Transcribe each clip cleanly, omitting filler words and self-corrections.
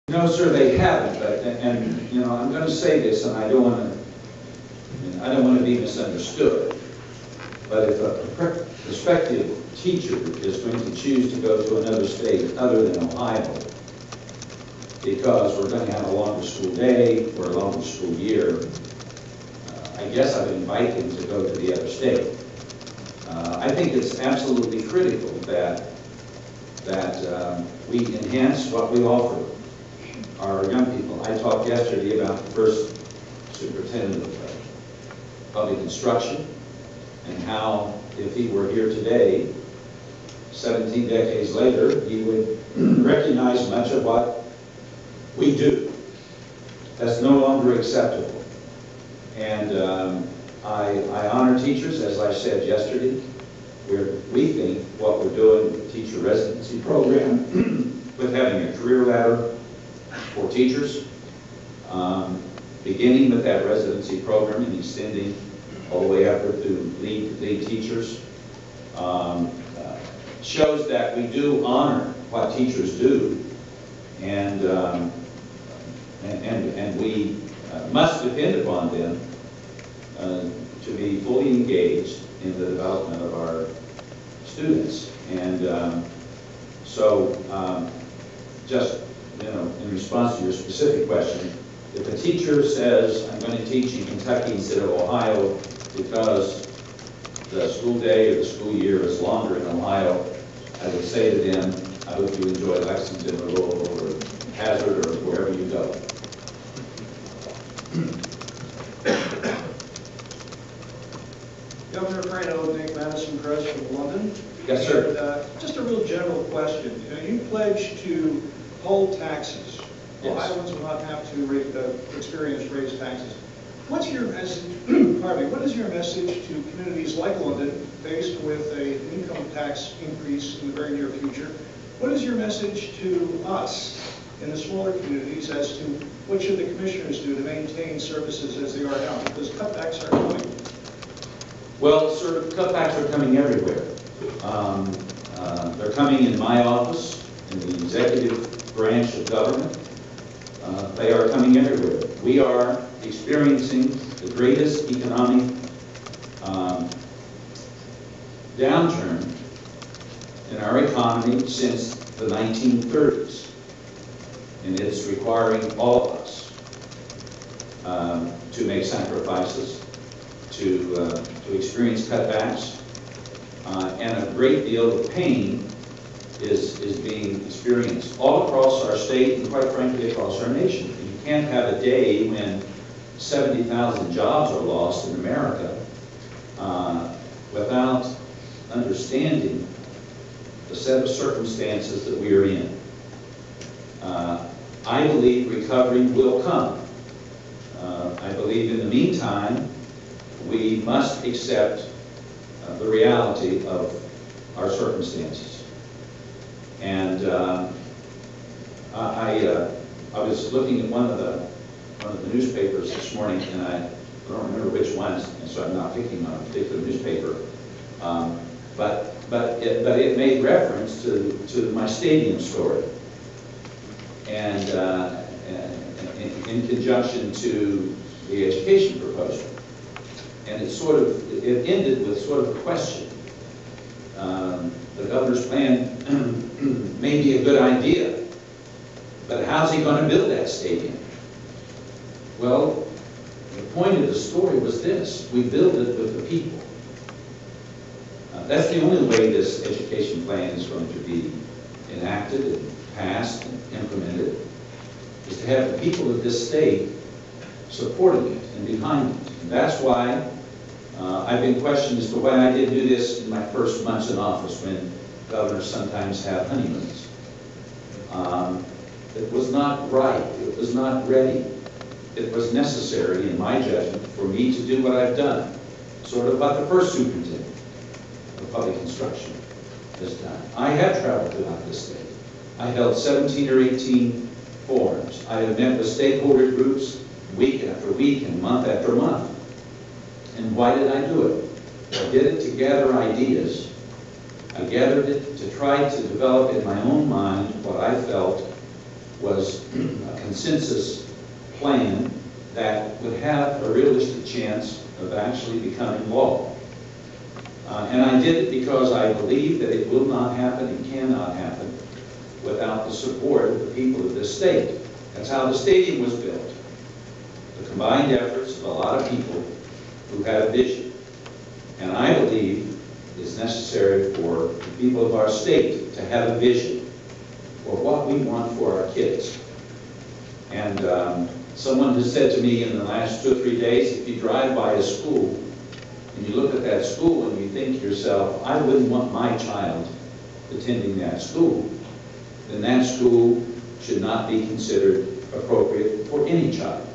No, sir, they haven't. But and you know, I'm going to say this, and I don't want to be misunderstood. But if a prospective teacher is going to choose to go to another state other than Ohio, because we're going to have a longer school day or a longer school year, I guess I would invite him to go to the other state. I think it's absolutely critical that we enhance what we offer our young people. I talked yesterday about the first superintendent of public instruction and how, if he were here today, 17 decades later, he would recognize much of what we do. That's no longer acceptable. And I honor teachers, as I said yesterday. We think what we're doing with the teacher residency program, with having a career ladder for teachers, beginning with that residency program and extending all the way upward to lead teachers, shows that we do honor what teachers do, and we must depend upon them to be fully engaged in the development of our students. And just, you know, in response to your specific question, if a teacher says, I'm going to teach in Kentucky instead of Ohio because the school day or the school year is longer in Ohio, I would say to them, I hope you enjoy Lexington or Louisville or Hazard or wherever you go. Governor Frano, Nick Madison Press from London. Yes, sir. And, just a real general question. You pledged to hold taxes. Yes. Ohioans will not have to experience raised taxes. What's your message? Pardon me. What is your message to communities like London, faced with an income tax increase in the very near future? What is your message to us in the smaller communities as to what should the commissioners do to maintain services as they are now? Because cutbacks are coming. Well, sir, cutbacks are coming everywhere. They're coming in my office, in the executive branch of government. They are coming everywhere. We are experiencing the greatest economic downturn in our economy since the 1930s. And it's requiring all of us to make sacrifices, to experience cutbacks, and a great deal of pain is being experienced all across our state and, quite frankly, across our nation. You can't have a day when 70,000 jobs are lost in America without understanding the set of circumstances that we are in. I believe recovery will come. I believe in the meantime, we must accept the reality of our circumstances. And I was looking at one of the newspapers this morning, and I don't remember which ones, and so I'm not picking on a particular newspaper. But it made reference to my stadium story, and in conjunction to the education proposal. And it ended with sort of a question. The governor's plan may be a good idea, but how's he going to build that stadium? Well, the point of the story was this: we build it with the people. That's the only way this education plan is going to be enacted and passed and implemented, is to have the people of this state supporting it and behind it. And that's why I've been questioned as to why I didn't do this in my first months in office, when governors sometimes have honeymoons. It was not right. It was not ready. It was necessary, in my judgment, for me to do what I've done, sort of what the first superintendent of public instruction has done. I have traveled throughout the state. I held 17 or 18 forums. I have met with stakeholder groups week after week and month after month. And why did I do it? I did it to gather ideas. I gathered it to try to develop in my own mind what I felt was consensus plan that would have a realistic chance of actually becoming law. And I did it because I believe that it will not happen and cannot happen without the support of the people of this state. That's how the stadium was built. The combined efforts of a lot of people who had a vision. And I believe it's necessary for the people of our state to have a vision for what we want for our kids. And someone has said to me in the last 2 or 3 days, if you drive by a school and you look at that school and you think to yourself, I wouldn't want my child attending that school, then that school should not be considered appropriate for any child.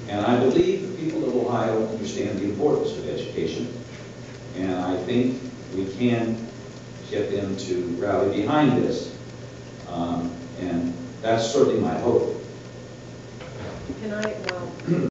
And I believe the people of Ohio understand the importance of education, and I think we can get them to rally behind this. And that's certainly my hope. Can I, well,